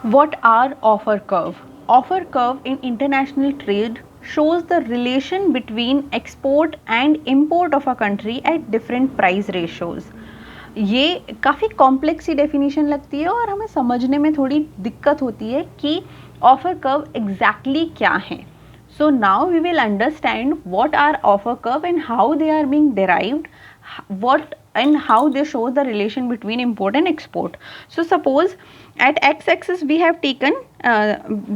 What are offer curve? Offer curve in international trade shows the relation between export and import of a country at different price ratios. ये काफ़ी complex सी definition लगती है और हमें समझने में थोड़ी दिक्कत होती है कि ऑफर कर्व एग्जैक्टली क्या है. So now we will understand what are offer curve and how they are being derived, what and how they show the relation between import and export. So suppose at x-axis we have taken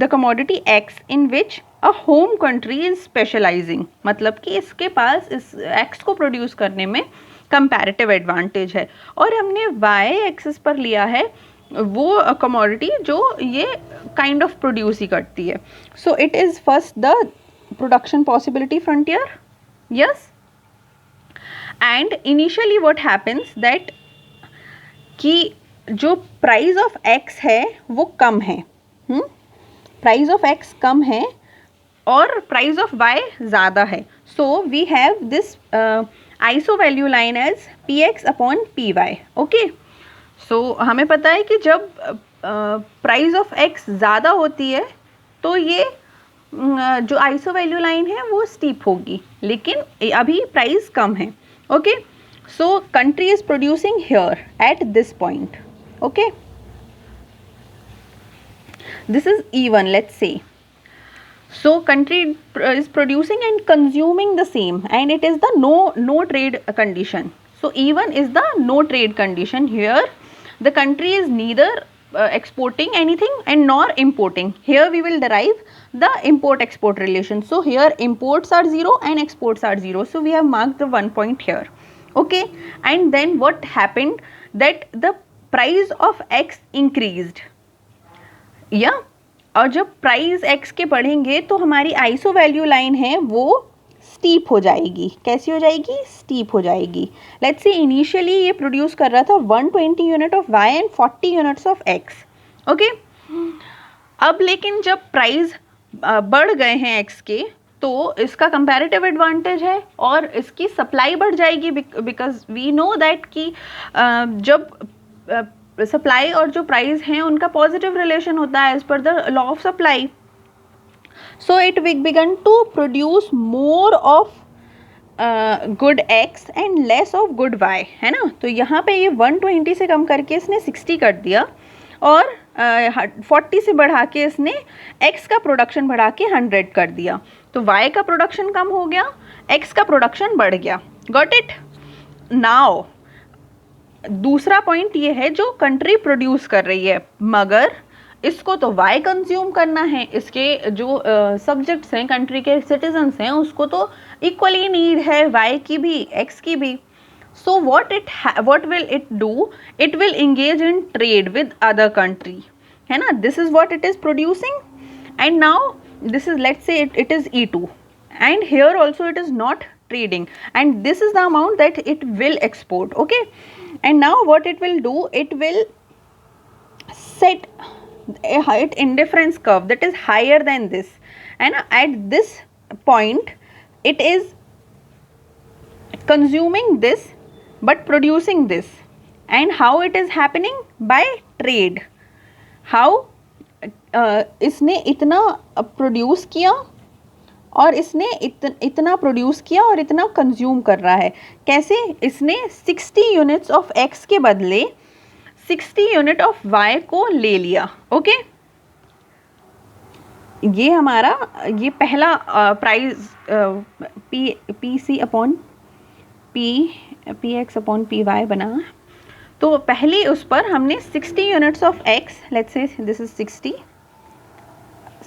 the commodity x in which a home country is specializing. मतलब कि इसके पास इस x को produce करने में comparative advantage है और हमने y एक्सिस पर लिया है वो कमोडिटी जो ये काइंड ऑफ प्रोड्यूस ही करती है. So it is first the production possibility frontier. Yes. And initially what happens that कि जो प्राइस ऑफ एक्स है वो कम है. प्राइस ऑफ एक्स कम है और प्राइस ऑफ वाई ज़्यादा है. So we have this iso value line as P X upon P Y. Okay. So हमें पता है कि जब प्राइस ऑफ एक्स ज़्यादा होती है तो ये जो आइसो वैल्यू लाइन है वो स्टीप होगी, लेकिन अभी प्राइस कम है. Okay. So country is producing here at this point. Okay. This is E1, let's say. So country is producing and consuming the same, and it is the no trade condition. So E1 is the no trade condition. Here the country is neither exporting anything and nor importing. Here we will derive the import export relation. So here imports are 0 and exports are 0. So we have marked the 1 point here. Okay. And then what happened, that the price of X increased. Yeah. और जब price x के बढ़ेंगे तो हमारी iso value line है वो steep हो जाएगी. कैसी हो जाएगी? स्टीप हो जाएगी. लेट्स से इनिशियली ये प्रोड्यूस कर रहा था 120 unit of Y and 40 units of X. Okay. अब लेकिन जब प्राइस बढ़ गए हैं एक्स के तो इसका कंपैरेटिव एडवांटेज है और इसकी सप्लाई बढ़ जाएगी, बिकॉज वी नो दैट कि जब सप्लाई और जो प्राइस हैं उनका पॉजिटिव रिलेशन होता है as per the law of supply. So it began to produce more of good X and less of good Y, है ना. तो यहाँ पे ये 120 से कम करके इसने 60 कर दिया और 40 से बढ़ा के इसने एक्स का प्रोडक्शन बढ़ा के 100 कर दिया. तो वाई का प्रोडक्शन कम हो गया, एक्स का प्रोडक्शन बढ़ गया. Got it. नाउ दूसरा पॉइंट ये है जो कंट्री प्रोड्यूस कर रही है, मगर इसको तो वाई कंज्यूम करना है. इसके जो सब्जेक्ट्स हैं, कंट्री के सिटीजन्स हैं, उसको तो इक्वली नीड है वाई की भी एक्स की भी. So what will it do? It will engage in trade with other country, है ना. This is what it is producing. And now this is, let's say it is E2, and here also it is not trading, and this is the amount that it will export. Okay. And now what it will do, it will set a height indifference curve that is higher than this, and at this point it is consuming this but producing this. And how it is happening? By trade. How इसने इतना produce किया और इसने इतना produce किया और इतना consume कर रहा है. कैसे? इसने 60 यूनिट्स ऑफ एक्स के बदले 60 यूनिट ऑफ वाई को ले लिया. ओके. ये हमारा ये पहला price P C upon P X upon P Y बना. तो पहले उस पर हमने 60 units of X, let's say this is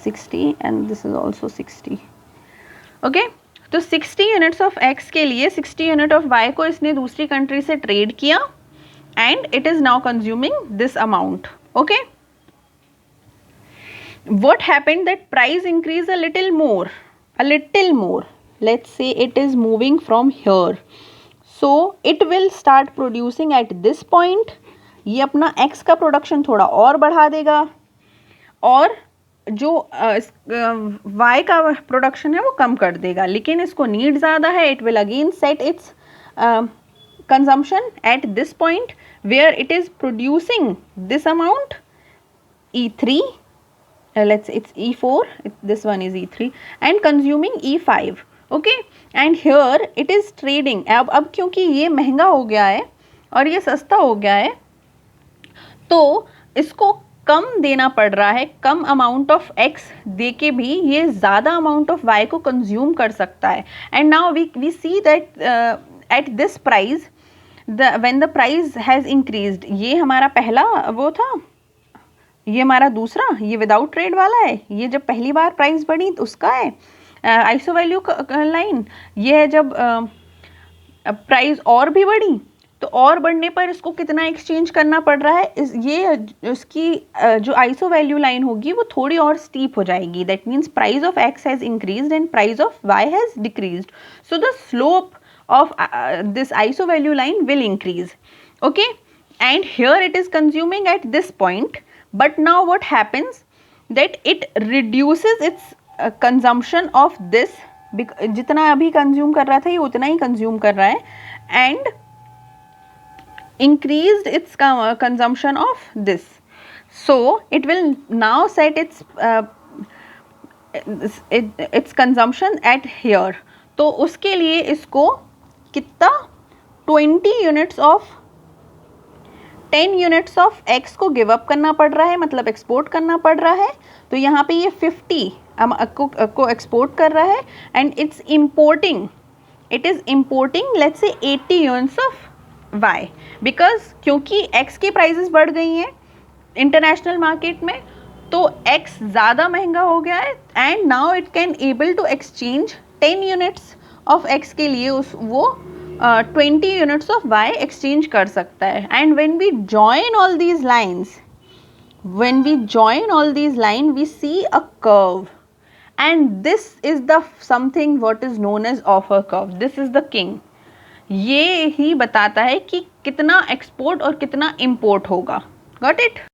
60 and this is also 60. Okay. तो 60 यूनिट्स ऑफ एक्स के लिए 60 यूनिट ऑफ वाई को इसने दूसरी कंट्री से ट्रेड किया and it is now consuming this amount. Okay. what happened, that price increase a little more, let's say it is moving from here, so it will start producing at this point. ये अपना x का production थोड़ा और बढ़ा देगा और जो y का प्रोडक्शन है वो कम कर देगा, लेकिन इसको नीड ज़्यादा है. It will again set it's consumption at this point where it is producing this amount E3, let's say it's E4, this one is E3 and consuming E5. okay, and here it is trading. अब क्योंकि ये महंगा हो गया है और ये सस्ता हो गया है तो इसको कम देना पड़ रहा है, कम अमाउंट ऑफ x दे के भी ये ज़्यादा अमाउंट ऑफ y को कंज्यूम कर सकता है. And now we see that at this price when the price has increased, ये हमारा पहला वो था, ये हमारा दूसरा, ये विदाउट ट्रेड वाला है, ये जब पहली बार प्राइस बढ़ी तो उसका है आइसो वैल्यू लाइन. ये है जब प्राइस और भी बढ़ी तो और बढ़ने पर इसको कितना एक्सचेंज करना पड़ रहा है, ये उसकी जो आइसो वैल्यू लाइन होगी वो थोड़ी और स्टीप हो जाएगी. That means price of X has increased and price of Y has decreased. So the slope of this iso value line will increase. okay, and here it is consuming at this point, but now what happens that it reduces its consumption of this, जितना अभी consume कर रहा था ये उतना ही consume कर रहा है, and increased its consumption of this. So it will now set its consumption at here. तो उसके लिए इसको कितना 20 units of 10 units of x को गिव अप करना पड़ रहा है, मतलब एक्सपोर्ट करना पड़ रहा है. तो यहाँ पे ये 50 को एक्सपोर्ट कर रहा है and it is importing let's say 80 units of Y, because क्योंकि एक्स की प्राइसेस बढ़ गई हैं इंटरनेशनल मार्केट में तो एक्स ज़्यादा महंगा हो गया है and now it can able to exchange 10 units of X के लिए वो 20 यूनिट्स ऑफ वाई एक्सचेंज कर सकता है. And when we join all these line we see a curve and this is the something what is known as offer curve. This is the king. ये ही बताता है कि कितना एक्सपोर्ट और कितना इंपोर्ट होगा. Got it.